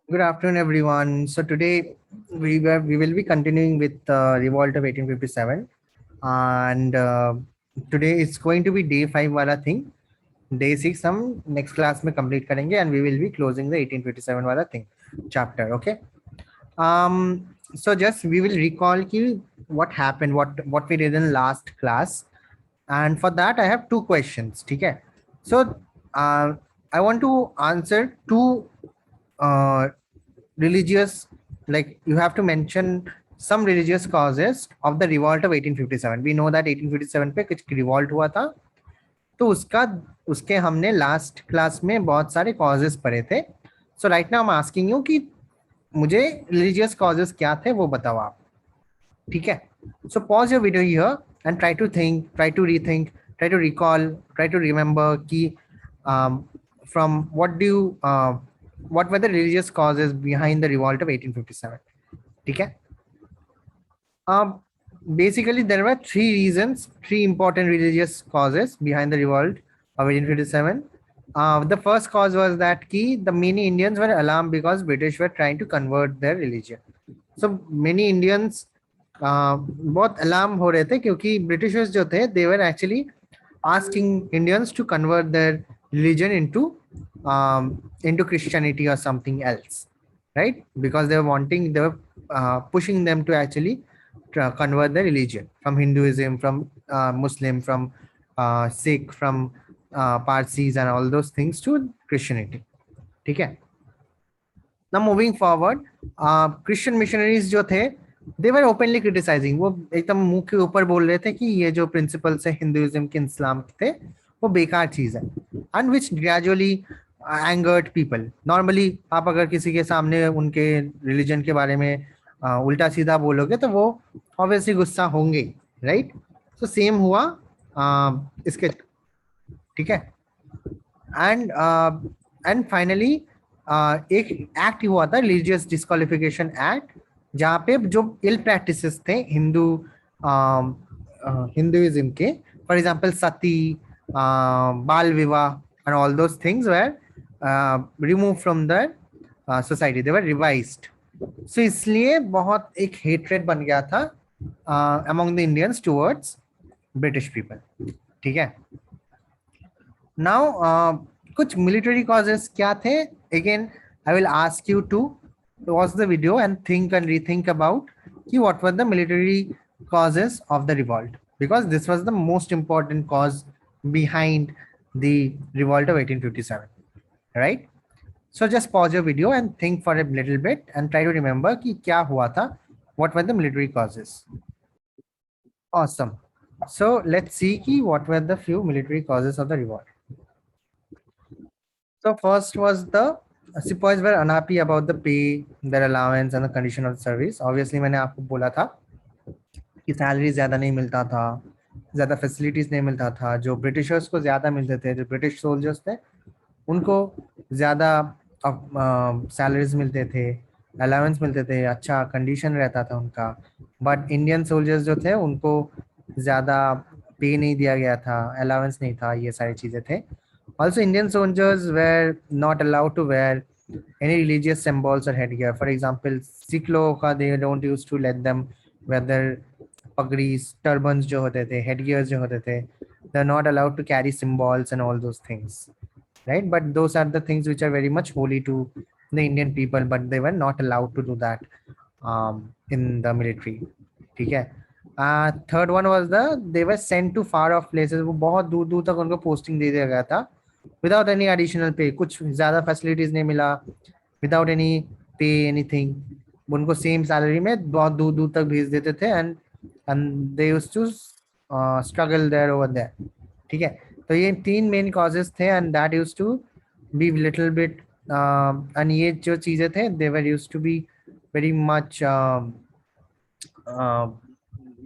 Good afternoon, everyone. So today we will be continuing with Revolt of 1857, and today it's going to be day 5 वाला thing. Day 6 हम next class में complete करेंगे, and we will be closing the 1857 वाला thing chapter. Okay. So just we will recall ki what happened, what we did in last class, and for that I have two questions. Okay. So uh, I want to answer two uh, religious, like you have to mention some religious causes of the revolt of 1857. We know that 1857 पे कुछ revolt हुआ था, तो उसका उसके हमने last class में बहुत सारे कॉजेस पढ़े थे. So right now I am asking you कि मुझे रिलीजियस कॉजेस क्या थे वो बताओ आप. ठीक है. So pause your video here and try to think, try to rethink, try to recall, try to remember कि from what were the religious causes behind the revolt of 1857. ठीक है. um, Basically there were three important religious causes behind the revolt of 1857. The first cause was that the many Indians were alarmed because British were trying to convert their religion. So many Indians बहुत alarm हो रहे थे क्योंकि Britishers जो थे they were actually asking Indians to convert their religion into Christianity or something else, right? Because they were pushing them to actually convert the religion from Hinduism, from Muslim, from Sikh, from Parsis and all those things to Christianity. Okay. Now moving forward, Christian missionaries जो थे they were openly criticizing. वो एकदम मुंह के ऊपर बोल रहे थे कि ये जो प्रिंसिपल्स है हिंदुइज्म के, इस्लाम के थे, वो बेकार चीज है. And which gradually angered people. Normally आप अगर किसी के सामने उनके रिलीजन के बारे में उल्टा सीधा बोलोगे तो वो ऑब्वियसली गुस्सा होंगे, राइट? सो सेम हुआ इसके. ठीक है. एंड एंड फाइनली एक एक्ट हुआ था, रिलीजियस डिस्क्वालिफिकेशन एक्ट, जहाँ पे जो इल प्रैक्टिसेस थे हिंदुइज्म के, फॉर एग्जांपल सती, बाल विवाह and all those things were remove from the society, they were revised. So इसलिए बहुत एक हेट्रेड बन गया था among the Indians towards British people. ठीक है. नाउ कुछ मिलिट्री कॉजेस क्या थे? Again I will ask you to watch the video and think and rethink about what were the military causes of the revolt, because this was the most important cause behind the revolt of 1857, right? So just pause your video and think for a little bit and try to remember कि क्या हुआ था, what were the military causes. Awesome. So let's see what were the few military causes of the revolt. So first was the Sepoys were unhappy about the pay, their allowance and the condition of service. Obviously मैंने आपको बोला था कि salary ज़्यादा नहीं मिलता था, ज़्यादा फैसिलिटीज़ नहीं मिलता था. जो ब्रिटिशर्स को ज़्यादा मिलते थे, जो ब्रिटिश सोल्जर्स थे उनको ज़्यादा सैलरीज मिलते थे, अलाउंस मिलते थे, अच्छा कंडीशन रहता था उनका. बट इंडियन सोल्जर्स जो थे उनको ज़्यादा पे नहीं दिया गया था, अलाउंस नहीं था, ये सारी चीज़ें थे. Also, Indian soldiers were not allowed to wear any religious symbols or headgear. For example, Sikh लोगों का they don't used to let them wear their pagris, turbans जो होते थे, headgears जो होते थे. They're not allowed to carry symbols and all those things, right? But those are the things which are very much holy to the Indian people, but they were not allowed to do that in the military. ठीक है. Third one was they were sent to far off places. वो बहुत दूर दूर तक उनको posting दे दिया गया था without any additional pay. कुछ ज़्यादा फैसिलिटीज नहीं मिला, without any pay anything. उनको सेम सैलरी में बहुत दूर दूर तक भेज देते थे and they used to struggle there over there. ठीक है. तो ये तीन मेन कॉजेस थे and that used to be little bit and ये जो चीज़ें थे they were used to be very much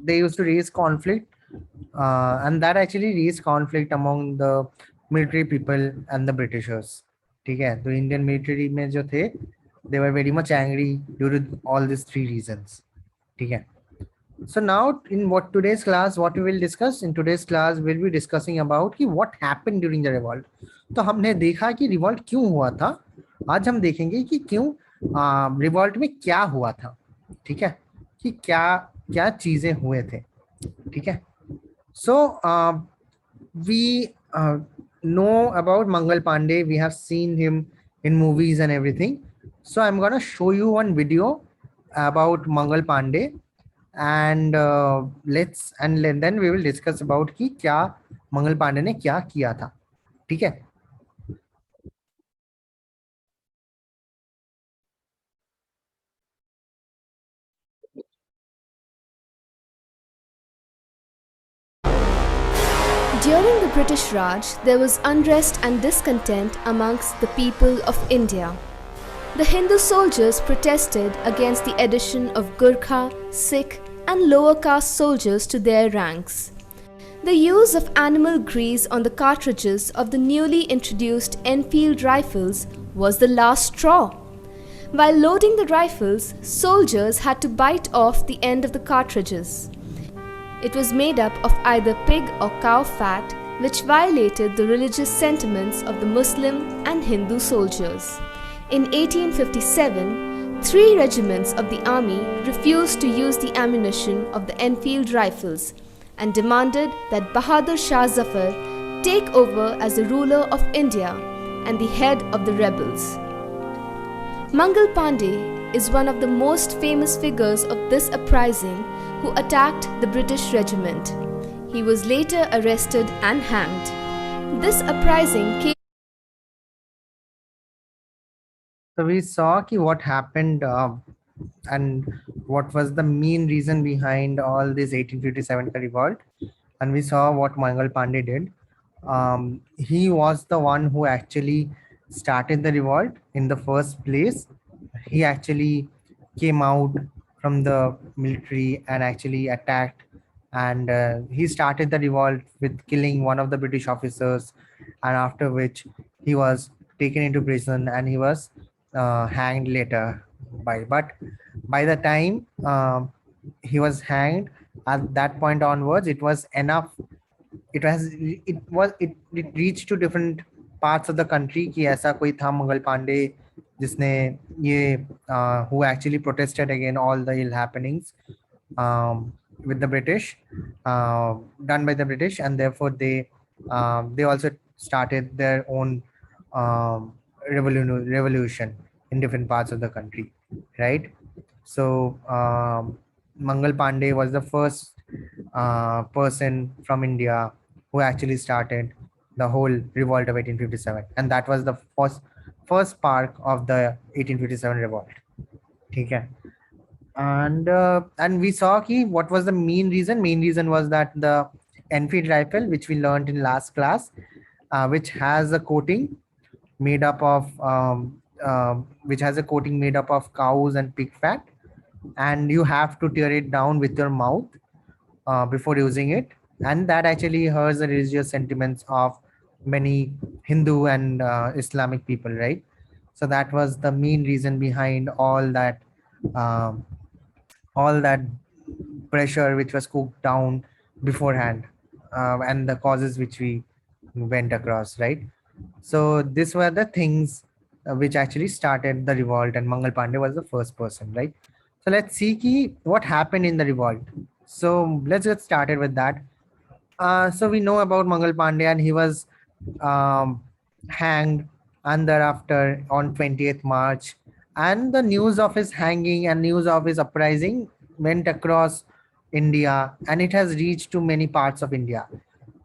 they used to raise conflict and that actually raised conflict among the military people and the Britishers. ठीक है. तो Indian military में जो थे they were very much angry due to all these three reasons. ठीक है. So now in today's class, what we will discuss in today's class, we'll be discussing about what happened during the revolt. तो हमने देखा कि revolt क्यों हुआ था. आज हम देखेंगे कि क्यों रिवॉल्ट में क्या हुआ था, ठीक है, कि क्या क्या चीजें हुए थे, ठीक है. सो we know about Mangal Pandey. We have seen him in movies and everything. So I'm gonna show you one video about Mangal Pandey, and then we will discuss about कि क्या मंगल पांडे ने क्या किया था, ठीक है. During the British Raj, there was unrest and discontent amongst the people of India. The Hindu soldiers protested against the addition of Gurkha, Sikh, and lower caste soldiers to their ranks. The use of animal grease on the cartridges of the newly introduced Enfield rifles was the last straw. While loading the rifles, soldiers had to bite off the end of the cartridges. It was made up of either pig or cow fat, which violated the religious sentiments of the Muslim and Hindu soldiers. In 1857, 3 regiments of the army refused to use the ammunition of the Enfield rifles and demanded that Bahadur Shah Zafar take over as the ruler of India and the head of the rebels. Mangal Pandey is one of the most famous figures of this uprising who attacked the British regiment. He was later arrested and hanged. This uprising came. So we saw कि what happened and what was the main reason behind all this 1857 ka revolt, and we saw what Mangal Pandey did. He was the one who actually started the revolt in the first place. He actually came out from the military and actually attacked, and he started the revolt with killing one of the British officers, and after which he was taken into prison and he was hanged later. But by the time he was hanged, at that point onwards, it was enough. It reached to different parts of the country कि ऐसा कोई था मंगल पांडे जिसने ये who actually protested against all the ill happenings with the British, done by the British, and therefore they also started their own revolution in different parts of the country, right? So Mangal Pandey was the first person from India who actually started the whole revolt of 1857, and that was the first spark of the 1857 revolt. ठीक है. And we saw ki what was the main reason was that the Enfield rifle, which we learned in last class, which has a coating made up of cows and pig fat, and you have to tear it down with your mouth before using it, and that actually hurts the religious sentiments of many Hindu and Islamic people, right? So that was the main reason behind um, all that pressure which was cooked down beforehand, and the causes which we went across, right? So these were the things which actually started the revolt, and Mangal Pandey was the first person, right? So let's see what happened in the revolt. So let's get started with that. So we know about Mangal Pandey, and he was um, hanged, and thereafter on 20th March. And the news of his hanging and news of his uprising went across India, and it has reached to many parts of India.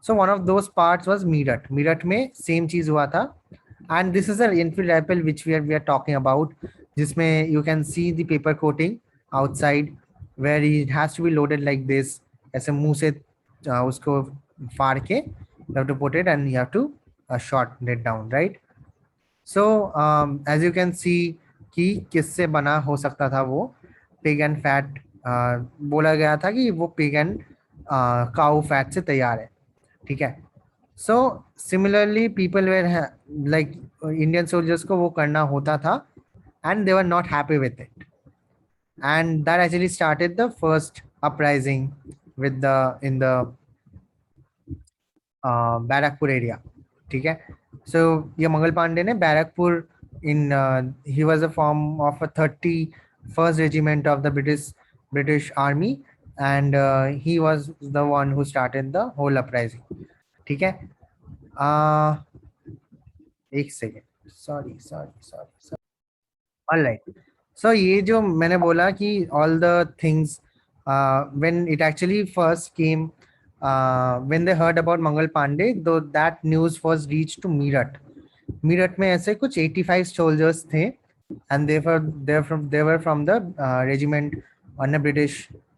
So one of those parts was Meerut. Meerut में same चीज हुआ था, and this is a Enfield rifle which we are talking about, जिसमें you can see the paper coating outside where it has to be loaded like this. ऐसे मुंह से उसको फाड़ के you have to put it and you have to shot it down, right? So as you can see कि किससे बना हो सकता था वो पिग एंड फैट, बोला गया था कि वो पिग एंड काउ फैट से तैयार है, ठीक है. So similarly people were like Indian soldiers को वो करना होता था, and they were not happy with it, and that actually started the first uprising with the in the Barrackpore area, ठीक है. सो ये मंगल पांडे ने Barrackpore he was a form of a 31st regiment of the British Army, and he was the one who started the whole uprising. ठीक है. uh, एक second, sorry sorry sorry. Alright. So ये जो मैंने बोला कि all the things when it actually first came, when they heard about Mangal Pandey, though that news was reach to Meerut. Meerut में ऐसे कुछ 85 सोल्जर्स थे, and they were from the regiment on the British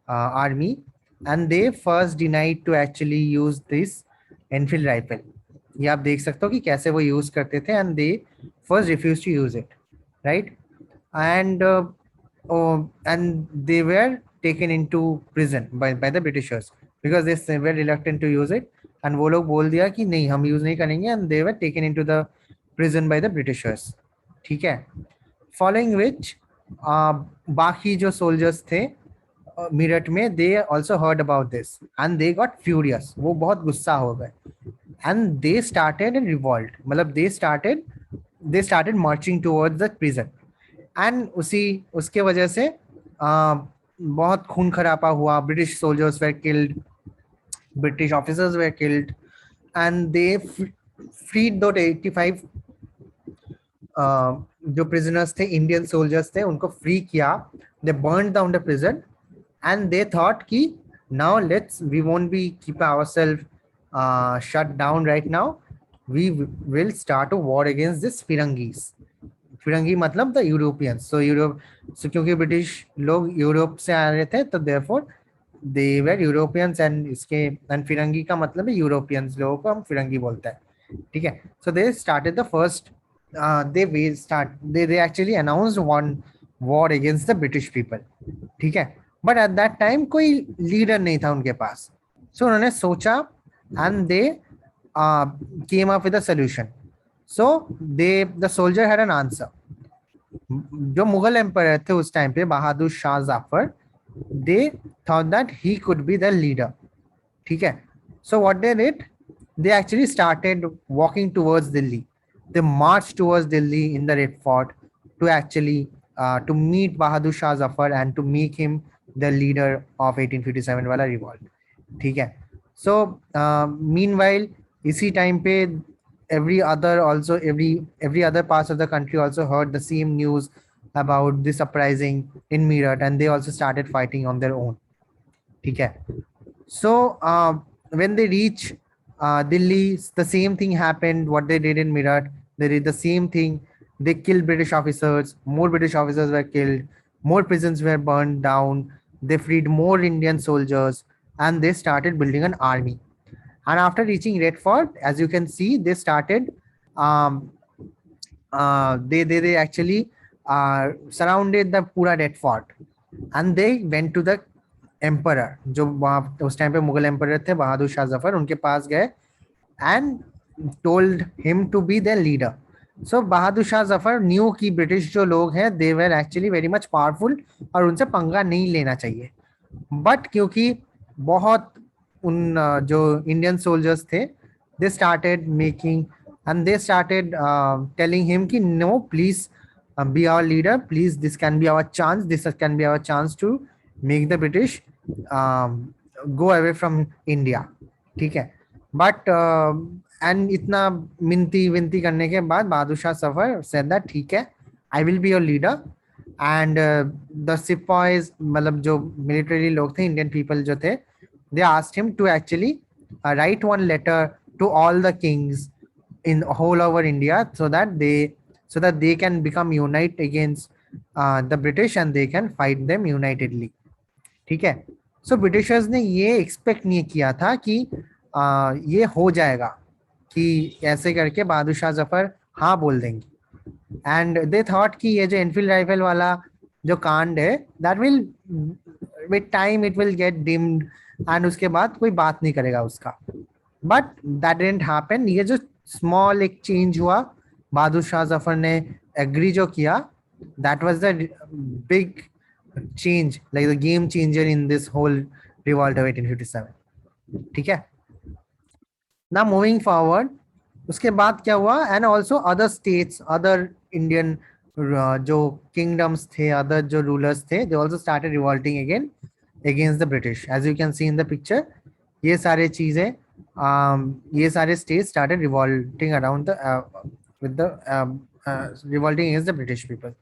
army, and they first denied to actually use this Enfield rifle. ये आप देख सकते हो कि कैसे वो यूज करते थे, and they first refused to use it, right? And they were taken into prison by the Britishers because they were reluctant to use it, and वो लोग बोल दिया कि नहीं हम यूज नहीं करेंगे, and they were taken into the prison by the Britishers. ठीक है. फॉलोइंग विच बाकी जो सोल्जर्स थे मीरठ में, they also heard about this and they got furious. वो बहुत गुस्सा हो गए, and they started an revolt. मतलब they started marching towards the prison, and उसके वजह से बहुत खून खराबा हुआ. British soldiers were killed, British officers were killed, and they freed those 85 जो प्रिजनर्स थे, इंडियन सोल्जर्स थे, उनको फ्री किया. They burn down the prison, and they thought कि now we won't be keep ourself shut down right now, we will start a war against this फिरंगीज. फिरंगी मतलब the Europeans. सो क्योंकि British लोग Europe से आ रहे थे, तो therefore they were Europeans, and फिरंगी का मतलब है यूरोपियंस. लोगों को हम फिरंगी बोलते हैं. ठीक है. So they started the first they actually announced one war against the British people. ठीक है. बट एट दैट टाइम कोई लीडर नहीं था उनके पास. सो उन्होंने सोचा, and they came up with a solution. So the soldier had an answer. जो Mughal empire थे उस टाइम पे, बहादुर Shah Zafar, they thought that he could be the leader. ठीक है. So what they did, they actually started walking towards Delhi. They marched towards Delhi in the Red Fort to actually to meet Bahadur Shah Zafar and to make him the leader of 1857 वाला revolt. ठीक है. So meanwhile, इसी time पे every other parts of the country also heard the same news about this uprising in Meerut, and they also started fighting on their own. ठीक है. So when they reach Delhi, the same thing happened. What they did in Meerut, they did the same thing. They killed British officers. More British officers were killed. More prisons were burned down. They freed more Indian soldiers, and they started building an army. And after reaching Red Fort, as you can see, they started. They actually surrounded the pura Red Fort, and they went to the emperor. जो उस time पे Mughal emperor थे बहादुर शाह जफर, उनके पास गए and told him to be their leader. So Bahadur Shah Zafar knew कि British जो लोग हैं, they were actually very much powerful, और उनसे पंगा नहीं लेना चाहिए. बट क्योंकि बहुत उन जो इंडियन सोल्जर्स थे, they started making, and they started telling him कि no, please be our leader, please, this can be our chance to make the British go away from India. ठीक है. बट एंड इतना मिनती विनती करने के बाद बहादुर Shah Zafar said that ठीक है, I will be your leader. And the सिपाहीज, मतलब जो मिलिट्री लोग थे, इंडियन पीपल जो थे, they asked him to actually write one letter to all the kings in whole over India, so that they can become unite against the British, and they can fight them unitedly. ठीक है. सो Britishers ने ये expect नहीं किया था कि ये हो जाएगा, कि ऐसे करके बहादुर शाह जफर हाँ बोल देंगे. एंड दे थॉट कि ये जो एनफील्ड राइफल वाला जो कांड है, that will with time it will get deemed, and उसके बाद कोई बात नहीं करेगा उसका. But that didn't happen. ये जो स्मॉल एक चेंज हुआ, बहादुर शाह जफर ने एग्री जो किया, that was the big change, like the game changer in this whole revolt of 1857. ठीक है. Now moving forward, उसके बाद क्या हुआ, and also other states, other Indian जो kingdoms थे, other जो rulers थे, they also started revolting again against the British. As you can see in the picture, ये सारे चीजें ये सारे states started revolting around the with the revolting against the British people.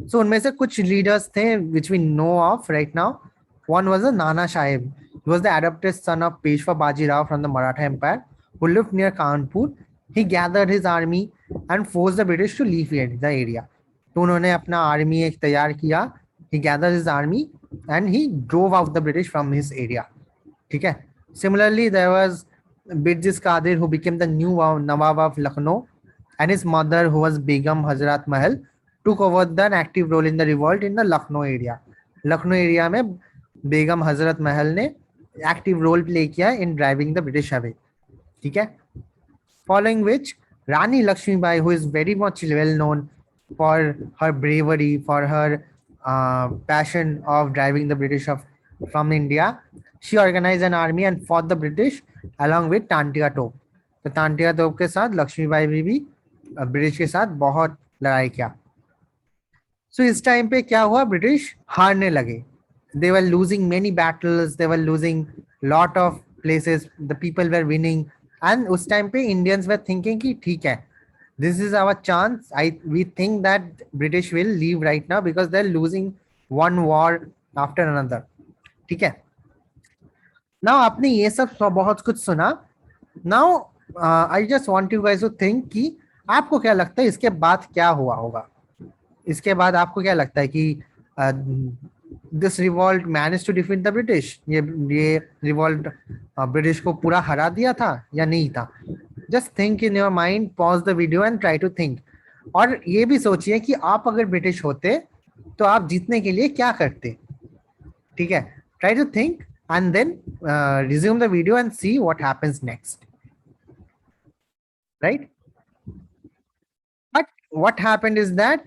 So उनमें से कुछ leaders थे which we know of right now. One was the Nana Sahib. He was the adopted son of Peshwa Baji Rao from the Maratha Empire, who lived near Kanpur. He gathered his army and forced the British to leave the area. तो उन्होंने अपना army एक तैयार किया. He gathered his army and he drove out the British from his area. ठीक है. Similarly, there was Birjis Qadir, who became the new Nawab of Lucknow, and his mother, who was Begum Hazrat Mahal, took over an active role in the revolt in the Lucknow area. Lucknow area में बेगम हजरत महल ने active role play किया इन driving the British away. ठीक है. Following which, Rani Lakshmibai, who is very much well known for her bravery, for her passion of driving the British from India, she organized an army and fought the British along with Tantia Tope. तो तांटिया तोप के साथ लक्ष्मीबाई भी British के साथ बहुत लड़ाई किया. सो इस टाइम पे क्या हुआ, ब्रिटिश हारने लगे. They were losing many battles, they were losing lot of places, the people were winning, and उस टाइम पे Indians were thinking कि ठीक है, this is our chance. We think that British will leave right now because they're losing one war after another. ठीक है. Now आपने ये सब बहुत कुछ सुना. Now I just want you guys to think कि आपको क्या लगता है इसके बाद क्या हुआ होगा. इसके बाद आपको क्या लगता है कि this revolt managed to defeat the British? ये revolt British को पूरा हरा दिया था या नहीं था? Just think in your mind, pause the video and try to think. और ये भी सोचिए कि आप अगर ब्रिटिश होते तो आप जीतने के लिए क्या करते. ठीक है. Try to think and then resume the video and see what happens next. Right? But what happened is that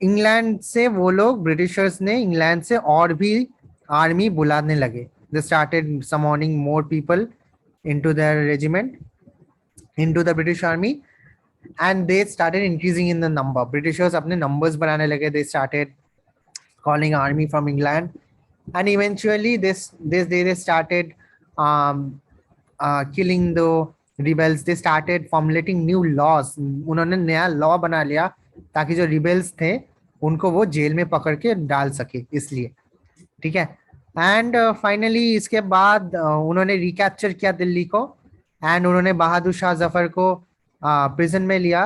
England से वो लोग ब्रिटिशर्स ने इंग्लैंड से और भी आर्मी बुलाने लगे. They started summoning more people into their regiment, into the British army, and they started increasing in the number. Britishers अपने नंबर्स बढ़ाने लगे. They started calling army from England, and eventually they started killing the rebels. They started formulating new laws. उन्होंने नया law बना लिया ताकि जो rebels थे उनको वो जेल में पकड़ के डाल सके, इसलिए. ठीक है. एंड फाइनली इसके बाद उन्होंने रिकैप्चर किया दिल्ली को, एंड उन्होंने बहादुर शाह जफर को प्रिजन में लिया,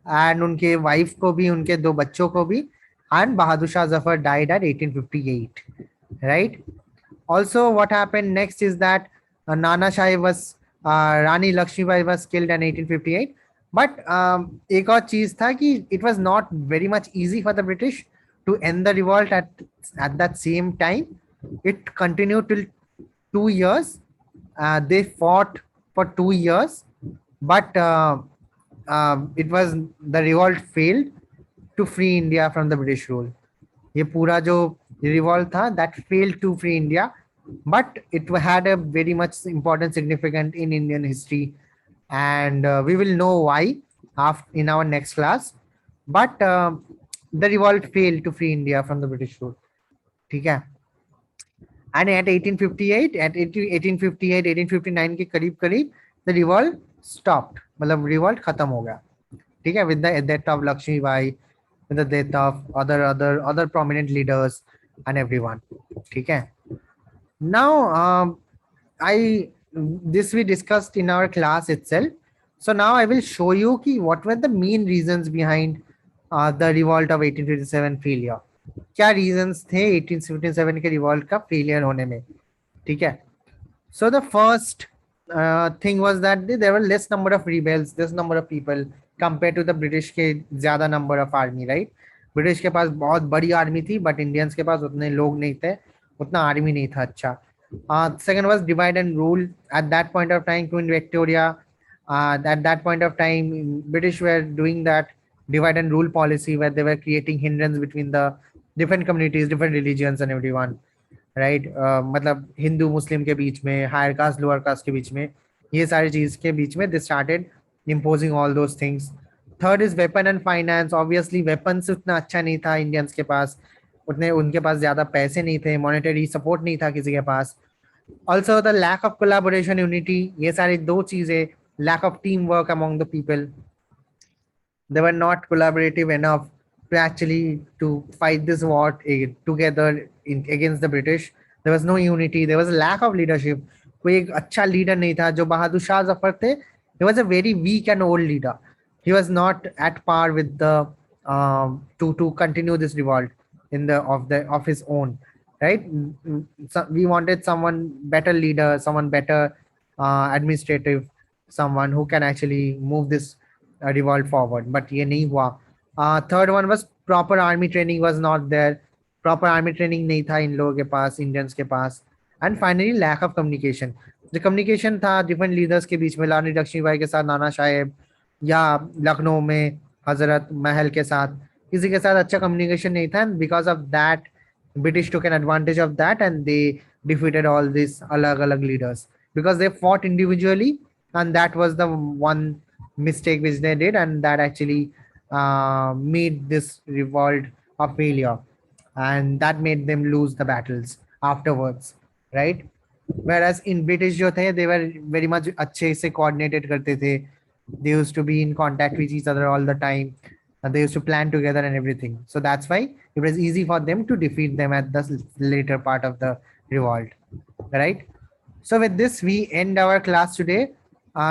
एंड उनके वाइफ को भी, उनके 2 बच्चों को भी. And Bahadur Shah Zafar died at 1858, right. Also what happened next is that Nana Shah was Rani Lakshmibai was killed in 1858. But एक और चीज था कि it was not very much easy for the British to end the revolt at that same time. It continued till 2 years. They fought for 2 years, but it was the revolt failed to free India from the British rule. ये पूरा जो revolt था that failed to free India, but it had a very much important significance in Indian history, and we will know why in our next class. But the revolt failed to free India from the British rule. ठीक है. And at 1858, 1859 के करीब the revolt stopped. मतलब revolt खत्म हो गया. ठीक है. With the death of Lakshmi Bai, with the death of other prominent leaders and everyone. ठीक है. Now this we discussed in our class itself. So now I will show you what were the main reasons behind the revolt of 1857 failure. क्या reasons थे 1857 के revolt का failure होने में. ठीक है. So the first thing was that there were less number of rebels, less number of people compare to the British के ज्यादा number of army, right. British के पास बहुत बड़ी आर्मी थी, बट इंडियंस के पास उतने लोग नहीं थे, उतना आर्मी नहीं था. अच्छा. Second was divide and rule. At that point of time queen Victoria, at that point of time British were doing that divide and rule policy where they were creating hindrance between the different communities, different religions and everyone, right. मतलब हिंदू मुस्लिम के बीच में, higher caste lower caste के बीच में, ये सारी चीज के बीच में they started imposing all those things. Third is weapon and finance. Obviously weapons उतना अच्छा नहीं था इंडियंस के पास, उतने उनके पास ज्यादा पैसे नहीं थे, मॉनेटरी सपोर्ट नहीं था किसी के पास. Also the lack of collaboration, unity, ये सारी दो चीजें. Lack of team work among the people, they were not collaborative enough to actually to fight this war together against the British. There was no unity, there was a lack of leadership. कोई एक अच्छा leader नहीं था. जो बहादुर शाह जफर थे, he was a very weak and old leader. He was not at par with the to continue this revolt in the of his own, right? So we wanted someone better leader, someone better administrative, someone who can actually move this revolved forward, but ये नहीं हुआ. Third one was proper army training was not there. Proper army training नहीं था इन लोगों के पास, Indians के पास. And finally lack of communication. जो communication था different leaders के बीच में, रानी लक्ष्मीबाई के साथ नाना साहेब, या लखनऊ में हजरत महल के साथ, किसी के साथ अच्छा communication नहीं था. And because of that British took an advantage of that and they defeated all these अलग-अलग leaders because they fought individually, and that was the one mistake which they did, and that actually made this revolt a failure, and that made them lose the battles afterwards, right? Whereas in British jo the, they were very much अच्छे से coordinated करते थे. They used to be in contact with each other all the time, and they used to plan together and everything. So that's why it was easy for them to defeat them at the later part of the revolt, right? So with this we end our class today.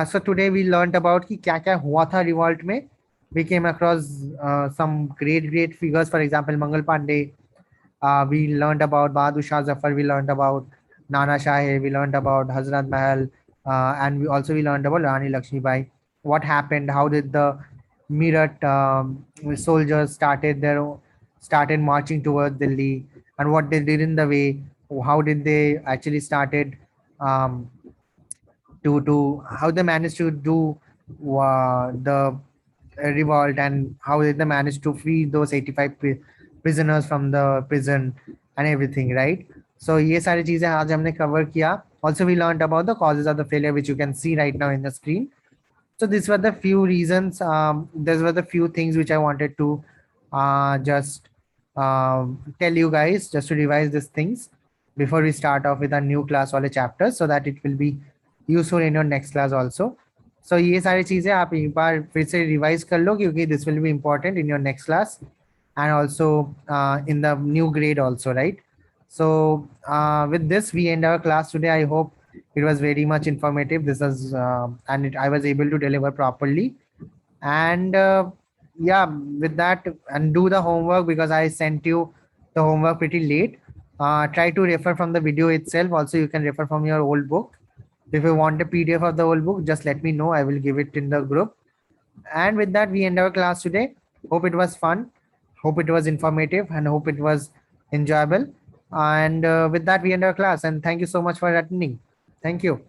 So today we learned about कि क्या क्या हुआ था revolt में. We came across some great figures. For example, Mangal Pandey. We learned about Bahadur Shah Zafar. We learned about Nana Shah. We learned about Hazrat Mahal, and we learned about Rani Lakshmibai. What happened? How did the Meerut soldiers started marching towards Delhi, and what they did in the way? How did they actually started um, to how they managed to do the revolt, and how did they manage to free those 85 prisoners from the prison and everything, right? So ये सारी चीजें आज हमने cover किया. Also we learned about the causes of the failure, which you can see right now in the screen. So these were the few reasons. These were the few things which I wanted to just tell you guys, just to revise these things before we start off with a new class or a chapter, so that it will be useful in your next class also. So ये सारी चीजें आप एक बार फिर से revise कर लो, क्योंकि this will be important in your next class and also in the new grade also, right? So with this we end our class today. I hope it was very much informative. This is I was able to deliver properly. And yeah, with that, and do the homework, because I sent you the homework pretty late. Try to refer from the video itself. Also, you can refer from your old book. If you want a PDF of the old book, just let me know. I will give it in the group. And with that, we end our class today. Hope it was fun. Hope it was informative, and hope it was enjoyable. And with that, we end our class. And thank you so much for attending. Thank you.